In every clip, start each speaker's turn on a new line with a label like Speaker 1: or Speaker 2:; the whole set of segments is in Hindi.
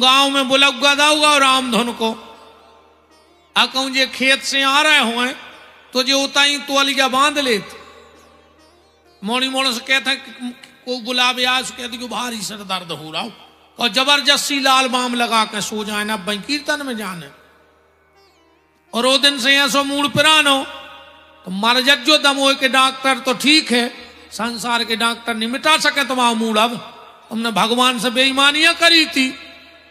Speaker 1: गांव में बुलक गदाऊगा राम धुन को कहूं जे खेत से आ रहे हो तो जो उताई तोलिया बांध लेते मोड़ी मोड़ से कहते को बुलावे आज कहते कि भारी सर दर्द हो रहा हो और जबरदस्ती लाल बाम लगा के सो जाए ना भाई कीर्तन में जाने और वो दिन से ऐसा मूड पुरानो तो मर जो दम हो के डॉक्टर तो ठीक है संसार के डॉक्टर नहीं मिटा सके तुम्हारा मूड अब तुमने भगवान से बेईमानियां करी थी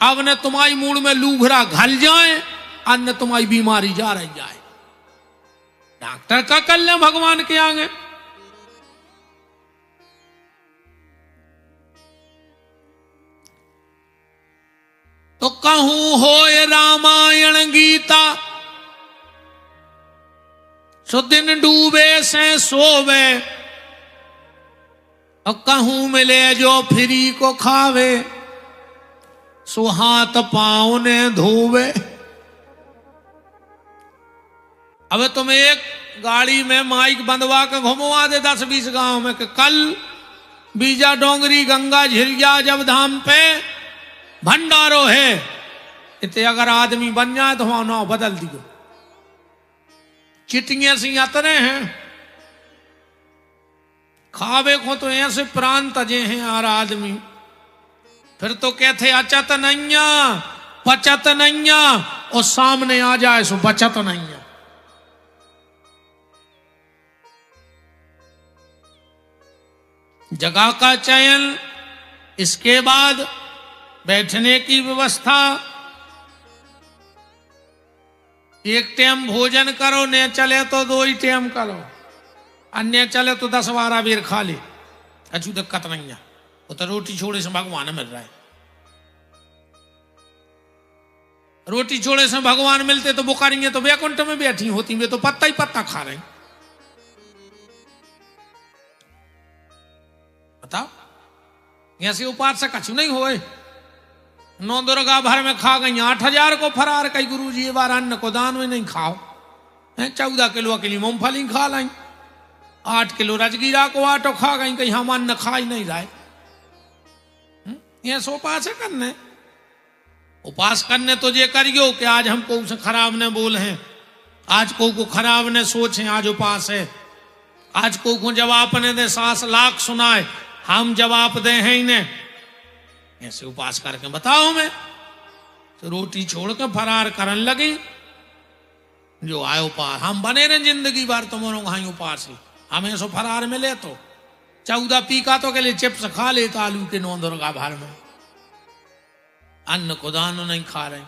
Speaker 1: अब ने तुम्हारी मूड में लूघरा घल जाए अन्य तुम्हारी बीमारी जा रही जाए डॉक्टर का कर ले भगवान के आगे तो कहूं होए रामायण गीता सो दिन डूबे से सोवे और कहूं मिले जो फ्री को खावे सो हाथ पांव ने धोवे। अब तुम एक गाड़ी में माइक बंधवा के घुमवा दे 10-20 गांव में कि कल बीजा डोंगरी गंगा झिरिया जब धाम पे भंडारो है इतने अगर आदमी बन जाए तो वहां नाव बदल दियो चिटिंगे सी अतरे हैं खावे को तो ऐसे प्राण तजे हैं यार आदमी फिर तो कहते अचत नैया पचत नैया और सामने आ जाए सो बचत नैया। जगह का चयन इसके बाद बैठने की व्यवस्था एक टाइम भोजन करो ने चले तो 2 ही टाइम करो अन्य चले तो 10-12 बेर खा ले अच्छी दिक्कत नहीं है वो तो रोटी छोड़े से भगवान मिल रहा है रोटी छोड़े से भगवान मिलते तो बुखारेंगे तो वैकुंठ में बैठी होती वे तो पत्ता ही पत्ता खा रहे बताओ ऐसे उपासक कछु नहीं होए 9 दुर्गा भर में खा गई 8,000 को फरार कई गुरु जी बार अन्न को दान में नहीं खाओ 14 किलो के लिए मूंगफली खा लाई 8 किलो राजगीरा को आटो खा गई कहीं हम अन्न खा ही नहीं रहे ये उपास करने उपास करने तो ये करियो कि आज हमको उसे खराब न बोल हैं आज को खराब न सोचे आज उपास है आज को जवाब ने दे 7 लाख सुनाए हम जवाब दे हैं इन्हें ऐसे उपास करके बताओ मैं तो रोटी छोड़ के फरार करन लगी जो आए उपास हम बने रहे जिंदगी भर तुम्हारों कहा उपास ही हमें सो फरार मिले तो 14 पीका तो के लिए चिप्स खा लेता आलू के 9 दुर्गा भर में अन्न को दान नहीं खा रहे।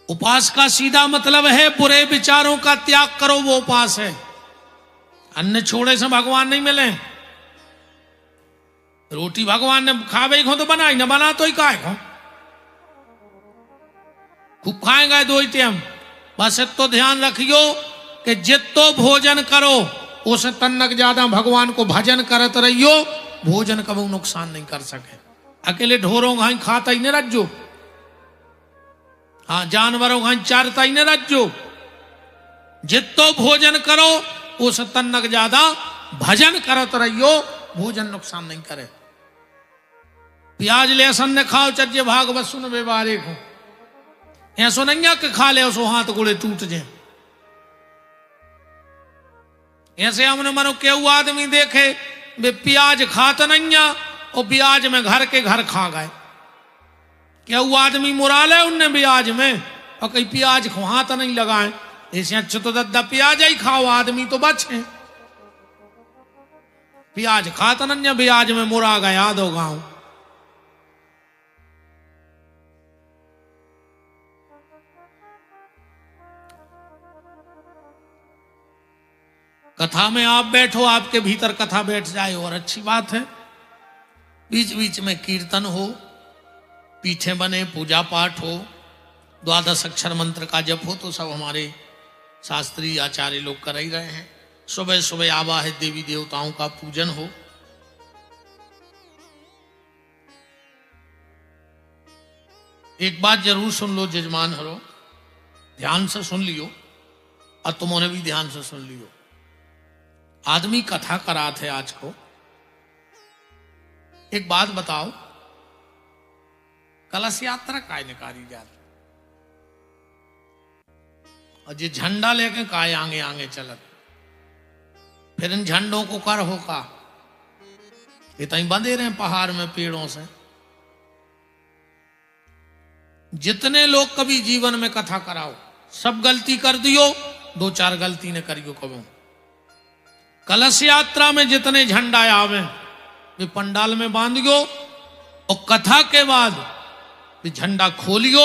Speaker 1: उपास का सीधा मतलब है बुरे विचारों का त्याग करो वो उपास है अन्न छोड़े से भगवान नहीं मिले रोटी भगवान ने खावे को तो बनाई ना बना तो ही खाए को खूब खाएगा 2 ही टाइम बस तो ध्यान रखियो कि जितो भोजन करो उसे तन्नक ज्यादा भगवान को भजन करत रहियो भोजन कभी नुकसान नहीं कर सके अकेले ढोरों घाई खाता ही नहीं रज्जो हाँ जानवरों घाई चारता ही नहीं रज्जो जितो भोजन करो उस तन्नक ज्यादा भजन करत रहियो भोजन नुकसान नहीं करे। प्याज लहसुन ने खाओ चज्जे भागवत सुन बेबारे को ऐसो नहीं कि खा ले उसो हाथ गोड़े टूट जाए ऐसे हमने मनो केहू आदमी देखे वे प्याज खात नहीं और ब्याज में घर के घर खा गए केहू आदमी मुरा ले उनने ब्याज में और कहीं प्याज को हाथ नहीं लगाए ऐसे अच्छे तो दद्दा प्याज ही खाओ आदमी तो बचे प्याज खाता नहीं ब्याज में मुरा गया 2 गांव कथा में आप बैठो आपके भीतर कथा बैठ जाए और अच्छी बात है बीच बीच में कीर्तन हो पीठे बने पूजा पाठ हो 12 अक्षर मंत्र का जप हो तो सब हमारे शास्त्रीय आचार्य लोग कर ही रहे हैं। सुबह सुबह आवाहित देवी देवताओं का पूजन हो एक बात जरूर सुन लो जजमान हरो ध्यान से सुन लियो और तुमने भी ध्यान से सुन लियो आदमी कथा करा थे आज को एक बात बताओ, कलश यात्रा काय निकाली जा रही और ये झंडा लेके काय आगे आगे चलत, फिर इन झंडों को कर होका ये तई बंधे रहे पहाड़ में पेड़ों से। जितने लोग कभी जीवन में कथा कराओ सब गलती कर दियो, दो चार गलती ने करियो कबो। कलश यात्रा में जितने झंडा आवे वे पंडाल में बांधियो और कथा के बाद वे झंडा खोलियो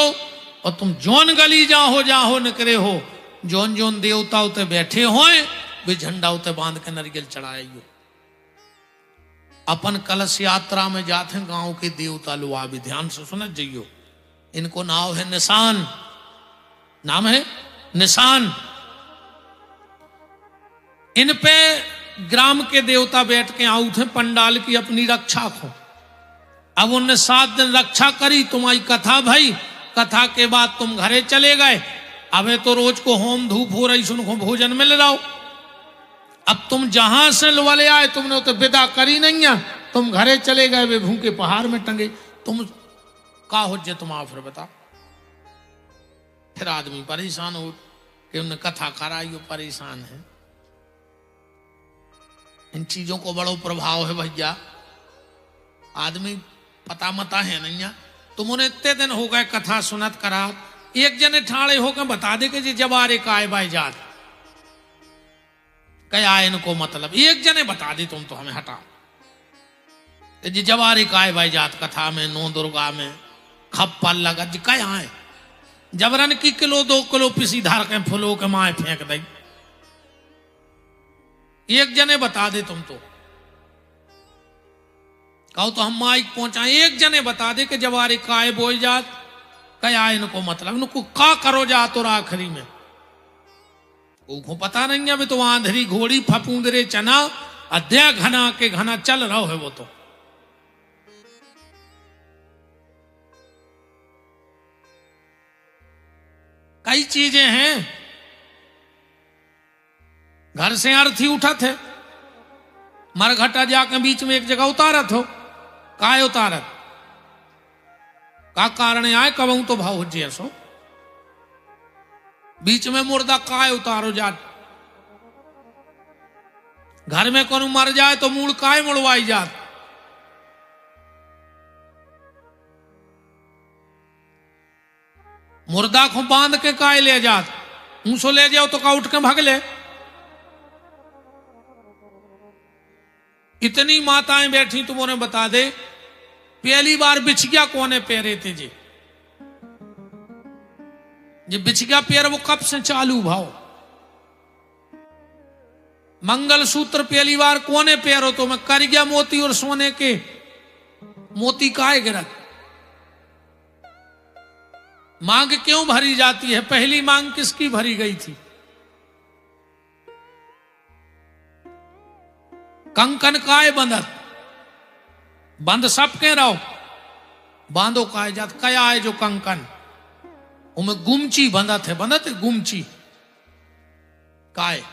Speaker 1: और तुम जौन गली जाहो निकले हो, जौन जौन देवता उते बैठे होए वे झंडा उते बांध के नारियल चढ़ाइयो। अपन कलश यात्रा में जाते गांव के देवता लोग भी ध्यान से सुन जाइयो। इनको नाम है निशान, नाम है निशान। इन पे ग्राम के देवता बैठ के आऊ थे पंडाल की अपनी रक्षा को। अब उनने 7 दिन रक्षा करी, तुम्हारी कथा भाई, कथा के बाद तुम घरे चले गए। अबे तो रोज को होम धूप हो रही, सुनको भोजन मिल रहा हो। अब तुम जहां से वाले आए तुमने तो विदा करी नहीं है, तुम घरे चले गए, वे भूखे पहाड़ में टंगे। तुम का हो जे तुम फिर बताओ। फिर आदमी परेशान हो कि उन्हें कथा कराई, परेशान है। इन चीजों को बड़ो प्रभाव है भैया, आदमी पता मता है नहीं है। तुम उन्हें इतने दिन हो गए कथा सुनत करा, एक जने ठाड़े होकर बता दे कि जी जवारे काय बाई जात क्या इनको मतलब, एक जने बता दी तुम तो हमें हटा जी जवारे काय बाई जात कथा में नो दुर्गा में खप्पल लगा जी क्या है। जबरन की किलो 2 किलो पिसी धार के फूलों के माए फेंक दई, एक जने बता दे तुम तो कहो तो हम माइक पहुंचाए। एक जने बता दे कि जवारे काय बोल जात क्या इनको मतलब, इनको का करो जात और आखिरी में उनको पता नहीं है। अभी तो आंधरी घोड़ी फपूंदरे चना अध्या घना के घना चल रहा है। वो तो कई चीजें हैं, घर से अर्थी उठा थे, मरघटा जाकर बीच में एक जगह उतारत हो, काय उतारत का कारण आए कबू तो भाव हो सो बीच में मुर्दा काय उतारो जात। घर में कौन मर जाए तो मूल काय मुड़वाई जात। मुर्दा को बांध के काय ले जात, ऊंसो ले जाओ तो का उठ के भाग ले। इतनी माताएं बैठी तुमने बता दे, पहली बार बिछिया कोने पैरे थे जी, ये बिछिया पैर वो कब से चालू भाव। मंगल सूत्र पहली बार कोने पैरो तो मैं कर गया मोती और सोने के मोती काहे गिरत। मांग क्यों भरी जाती है, पहली मांग किसकी भरी गई थी। कंकन काय बंधत, बंद सब के रहो, बांधो काय जात कया है जो कंकन उनमें गुमची बंधत है, बंधत है गुमची काय।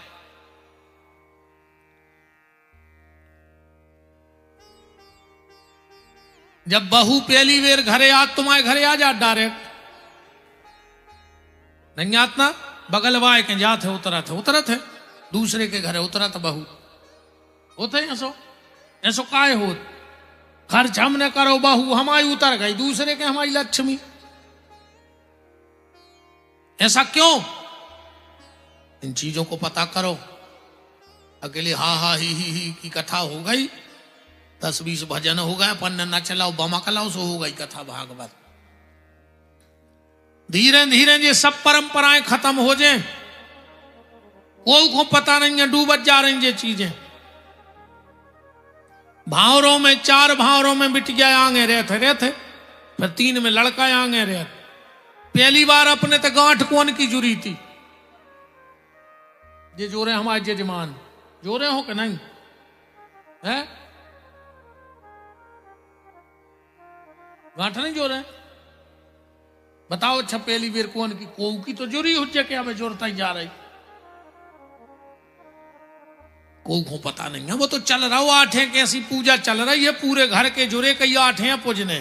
Speaker 1: जब बहू पहली बेर घरे आ, तुम्हारे घरे आ जात डायरेक्ट नहीं आतना, बगल वाए के जात है उतरत है दूसरे के घरे उतरत बहू होते हैं। ऐसो काय हो, खर्च हमने करो, बहू हमारी उतर गई, दूसरे के हमारी लक्ष्मी। ऐसा क्यों, इन चीजों को पता करो। अकेले हा ही की कथा हो गई, 10-20 भजन हो गए, पन्न न चलाओ बमा कलाओ सो हो गई कथा भागवत। धीरे धीरे ये सब परंपराएं खत्म हो जाए, कोई को पता नहीं है, डूबत जा रही ये चीजें। भावरों में 4 भावरों में बिटिया आगे रहते, फिर 3 में लड़का आगे रहते। पहली बार अपने तो गांठ कौन की जुरी थी, ये जोरे हमारे जजमान जोरे हो कि नहीं है, गांठ नहीं जोरे बताओ। अच्छा पहली बार कौन की, कोऊ की तो जुरी हो क्या मैं जोरता ही जा रही। को पता नहीं है, वो तो चल रहा हो आठे कैसी पूजा चल रही है, पूरे घर के जुरे कई आठे हैं पूजने।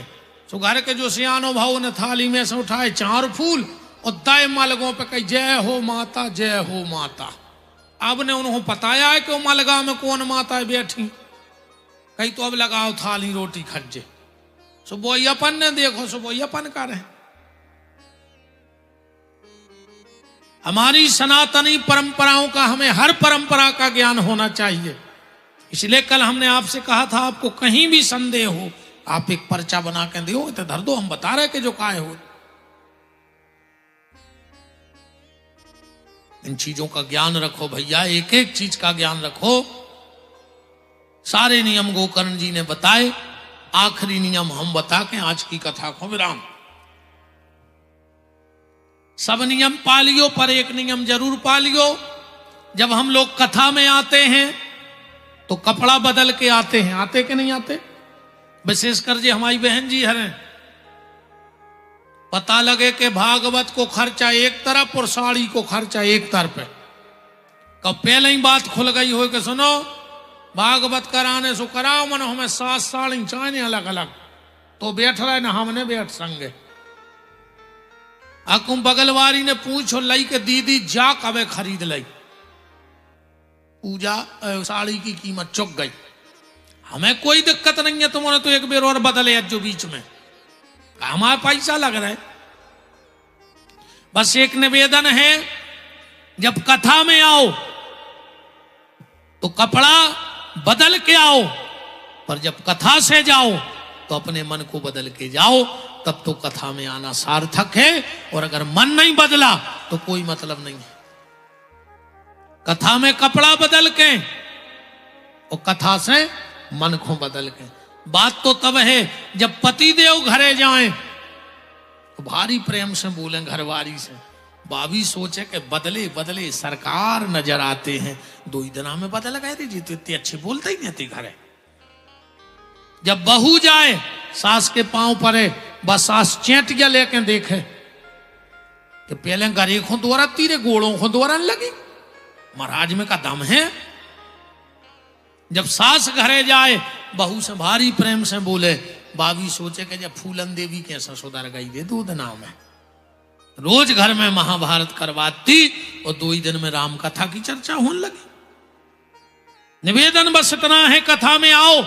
Speaker 1: तो घर के जो सियानो भाव ने थाली में से उठाए 4 फूल और दाए मलगों पे कही जय हो माता जय हो माता। अब ने उन्होंने बताया है कि वो मलगा में कौन माता है बैठी, कहीं तो अब लगाओ थाली रोटी खज्जे। सुबह अपन ने देखो सुबह अपन कर रहे। हमारी सनातनी परंपराओं का हमें हर परंपरा का ज्ञान होना चाहिए। इसलिए कल हमने आपसे कहा था आपको कहीं भी संदेह हो आप एक पर्चा बना के दो तो धर दो, हम बता रहे कि जो काय हो। इन चीजों का ज्ञान रखो भैया, एक एक चीज का ज्ञान रखो। सारे नियम गोकर्ण जी ने बताए, आखिरी नियम हम बता के आज की कथा को विराम। सब नियम पालियो पर एक नियम जरूर पालियो। जब हम लोग कथा में आते हैं तो कपड़ा बदल के आते हैं, आते कि नहीं आते? विशेषकर जी हमारी बहन जी हैं, पता लगे कि भागवत को खर्चा एक तरफ और साड़ी को खर्चा एक तरफ है। कब पहले ही बात खुल गई हो कि सुनो भागवत कराने सो कराओ, मन हमें 7 साड़ी चाहिए अलग अलग, तो बैठ रहे ना हमने बैठ संगे। अकुम बगलवारी ने पूछो लई के दीदी जा कबे खरीद लई, पूजा साड़ी की कीमत चुक गई। हमें कोई दिक्कत नहीं है, तुमने तो एक बेर और बदले जो बीच में हमारा पैसा लग रहा है। बस एक निवेदन है, जब कथा में आओ तो कपड़ा बदल के आओ, पर जब कथा से जाओ तो अपने मन को बदल के जाओ, तब तो कथा में आना सार्थक है। और अगर मन नहीं बदला तो कोई मतलब नहीं है। कथा में कपड़ा बदल के और कथा से मन को बदल के। बात तो तब है जब पति देव घरे जाएं तो भारी प्रेम से बोलें घरवारी से, भाभी सोचे कि बदले बदले सरकार नजर आते हैं, 2 ही दिना में बदल गए थे जी, तो इतने अच्छे बोलते ही नहीं थे घरे। जब बहू जाए सास के पांव पड़े, बस सास चेंटिया लेके देखे कि पहले गरे को द्वारा तीरे गोड़ों को द्वारा लगी, महाराज में का दम है। जब सास घरे जाए बहू से भारी प्रेम से बोले, भाभी सोचे कि जब फूलन देवी कैसा सुधर गई दे 2 दिना में। रोज घर में महाभारत करवाती और 2 ही दिन में राम कथा की चर्चा होने लगी। निवेदन बस इतना है, कथा में आओ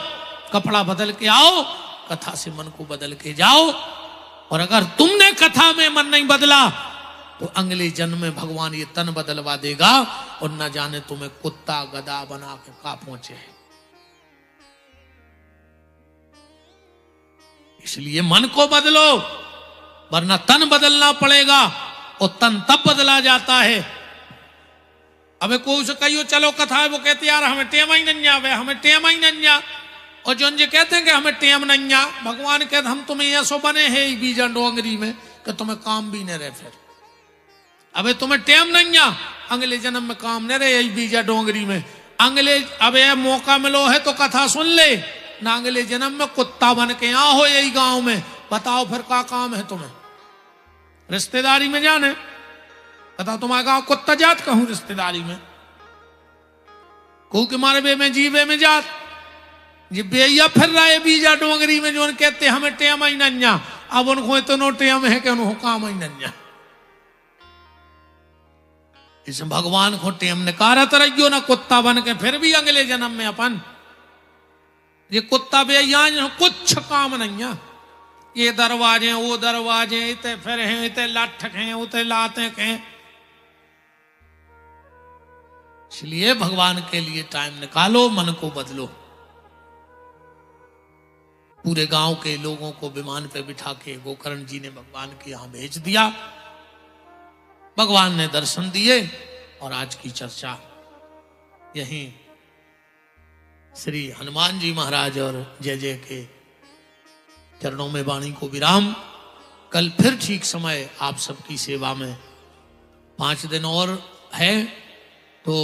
Speaker 1: कपड़ा बदल के आओ, कथा से मन को बदल के जाओ। और अगर तुमने कथा में मन नहीं बदला तो अगले जन्म में भगवान ये तन बदलवा देगा और न जाने तुम्हें कुत्ता गधा बना के का पहुंचे। इसलिए मन को बदलो, वरना तन बदलना पड़ेगा। और तन तब बदला जाता है। अबे कोई से कहियो चलो कथा है, वो कहते यार हमें टेम ही नहीं आवे, हमें टेम ही नहीं आ। और जो कहते हैं कि हमें टेम नहीं आ, भगवान कहते हम तुम्हें ऐसो बने हैं बीजा डोंगरी में कि तुम्हें काम भी नहीं रहे। फिर अबे तुम्हें टेम नहीं आ, अगले जन्म में काम नहीं रहे यही बीजा डोंगरी में। अगले अबे मौका मिलो है तो कथा सुन ले, ना अगले जन्म में कुत्ता बन के आ हो यही गांव में। बताओ फिर क्या काम है तुम्हें? रिश्तेदारी में जाने बताओ, तुम्हारा गांव कुत्ता जात कहूं रिश्तेदारी में कहूं कि मारे बे में जीवे में जात ये बेया फिर रहा है बीजा डोंगरी में, जो कहते हमें टेम ही नन्या। अब उनको इतना टेम है कि उनको काम ही नन्या। इस भगवान को टेम निकारत रहियो ना कुत्ता बन के, फिर भी अगले जन्म में अपन ये कुत्ता बेया कुछ काम नहीं है। ये दरवाजे वो दरवाजे, इतने फिर हैं, इतने लाठ हैं, उतने लाते हैं। इसलिए भगवान के लिए टाइम निकालो, मन को बदलो। पूरे गांव के लोगों को विमान पे बिठा के गोकर्ण जी ने भगवान के यहां भेज दिया। भगवान ने दर्शन दिए और आज की चर्चा यहीं श्री हनुमान जी महाराज और जय जय के चरणों में वाणी को विराम। कल फिर ठीक समय आप सबकी सेवा में 5 दिन और है, तो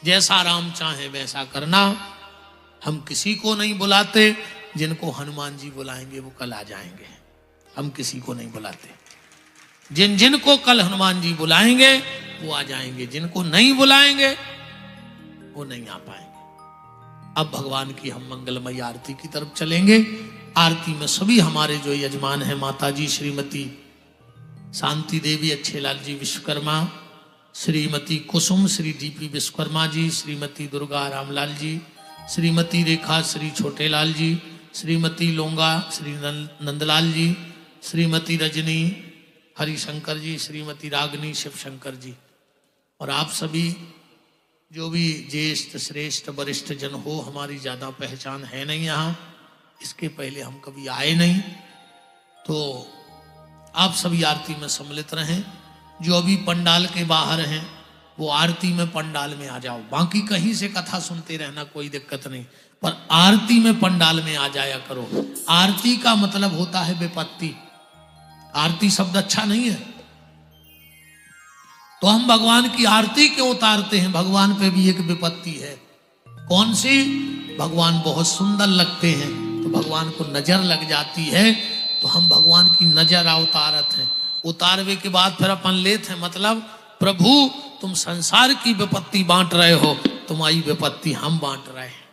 Speaker 1: जैसा राम चाहे वैसा करना। हम किसी को नहीं बुलाते, जिनको हनुमान जी बुलाएंगे वो कल आ जाएंगे। हम किसी को नहीं बुलाते, जिन जिनको कल हनुमान जी बुलाएंगे वो आ जाएंगे, जिनको नहीं बुलाएंगे वो नहीं आ पाएंगे। अब भगवान की हम मंगलमयी आरती की तरफ चलेंगे। आरती में सभी हमारे जो यजमान हैं, माता जी श्रीमती शांति देवी अच्छेलाल जी विश्वकर्मा, श्रीमती कुसुम श्री डीपी विश्वकर्मा जी, श्रीमती दुर्गा रामलाल जी, श्रीमती रेखा श्री छोटेलाल जी, श्रीमती लोंगा श्री नंदलाल जी, श्रीमती रजनी हरिशंकर जी, श्रीमती रागनी शिवशंकर जी, और आप सभी जो भी ज्येष्ठ श्रेष्ठ वरिष्ठ जन हो। हमारी ज़्यादा पहचान है नहीं यहाँ, इसके पहले हम कभी आए नहीं, तो आप सभी आरती में सम्मिलित रहें। जो अभी पंडाल के बाहर हैं वो आरती में पंडाल में आ जाओ, बाकी कहीं से कथा सुनते रहना कोई दिक्कत नहीं, पर आरती में पंडाल में आ जाया करो। आरती का मतलब होता है विपत्ति। आरती शब्द अच्छा नहीं है, तो हम भगवान की आरती क्यों उतारते हैं? भगवान पे भी एक विपत्ति है। कौन सी? भगवान बहुत सुंदर लगते हैं तो भगवान को नजर लग जाती है, तो हम भगवान की नजर उतारत हैं। उतारवे के बाद फिर अपन लेते हैं, मतलब प्रभु तुम संसार की विपत्ति बांट रहे हो, तुम्हारी विपत्ति हम बांट रहे हैं।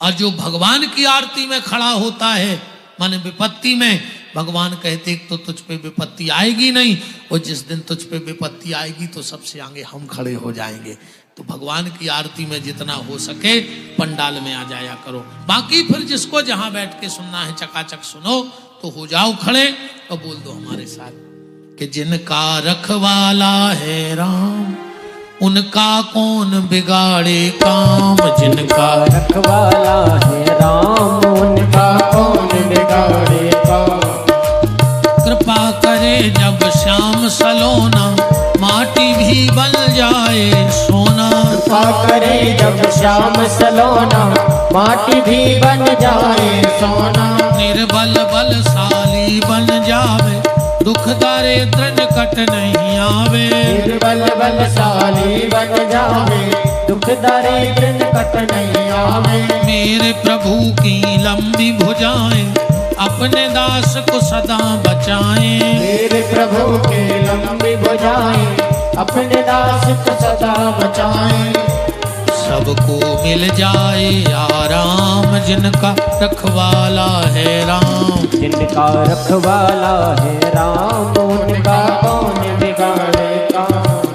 Speaker 1: और जो भगवान की आरती में खड़ा होता है, माने विपत्ति में, भगवान कहते तो तुझ पे विपत्ति आएगी नहीं, और जिस दिन तुझ पे विपत्ति आएगी तो सबसे आगे हम खड़े हो जाएंगे। तो भगवान की आरती में जितना हो सके पंडाल में आ जाया करो। बाकी फिर जिसको जहां बैठ के सुनना है चकाचक सुनो, तो हो जाओ खड़े और बोल दो हमारे साथ कि जिनका रखवाला है राम, उनका कौन बिगाड़े काम। जिनका
Speaker 2: रखवाला है राम, उनका कौन बिगाड़े काम।
Speaker 1: कृपा करे जब श्याम सलोना, माटी भी बन जाए सोना।
Speaker 2: कृपा करे जब श्याम सलोना, माटी भी बन जाए सोना।
Speaker 1: निर्बल बलशाली बन जावे, दुख दारिद्र निकट नहीं आवे।
Speaker 2: निर्बल बलशाली बन जावे, दुख दारिद्र निकट नहीं आवे।
Speaker 1: मेरे प्रभु की लंबी भुजाएं, अपने दास को सदा बचाएं।
Speaker 2: मेरे प्रभु के लंबी भुजाएं, अपने दास को सदा बचाएं।
Speaker 1: सबको मिल जाए आराम, जिनका रखवाला है राम।
Speaker 2: जिनका रखवाला है राम, उनका कौन बिगाड़े काम।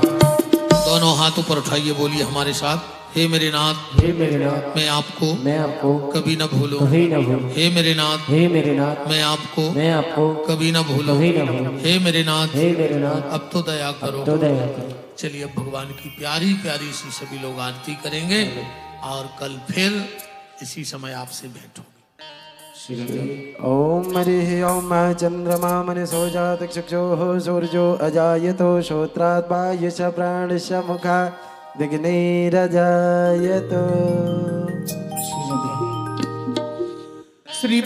Speaker 1: दोनों हाथ ऊपर उठाइए, बोलिए हमारे साथ, हे मेरे नाथ,
Speaker 2: हे मेरे नाथ,
Speaker 1: मैं आपको
Speaker 2: मैं आपको
Speaker 1: कभी न भूलूं।
Speaker 2: कभी न भूलूं।
Speaker 1: हे मेरे नाथ,
Speaker 2: हे मेरे नाथ,
Speaker 1: मैं आपको
Speaker 2: मैं आपको
Speaker 1: कभी न भूलूं।
Speaker 2: कभी न भूलूं।
Speaker 1: हे मेरे नाथ,
Speaker 2: हे मेरे नाथ,
Speaker 1: अब तो दया करो।
Speaker 2: तो दया करो।
Speaker 1: चलिए अब भगवान की प्यारी प्यारी सी सभी लोग आरती करेंगे, और कल फिर इसी समय आपसे भेंट होगी।
Speaker 3: ओम हरिः ओम चंद्रमा मनसो जात चक्षुः सूर्यो अजायतो श्रोत्रात् वायुश्च प्राणश्च मुखात् विघ्नैरजायतो।
Speaker 1: श्री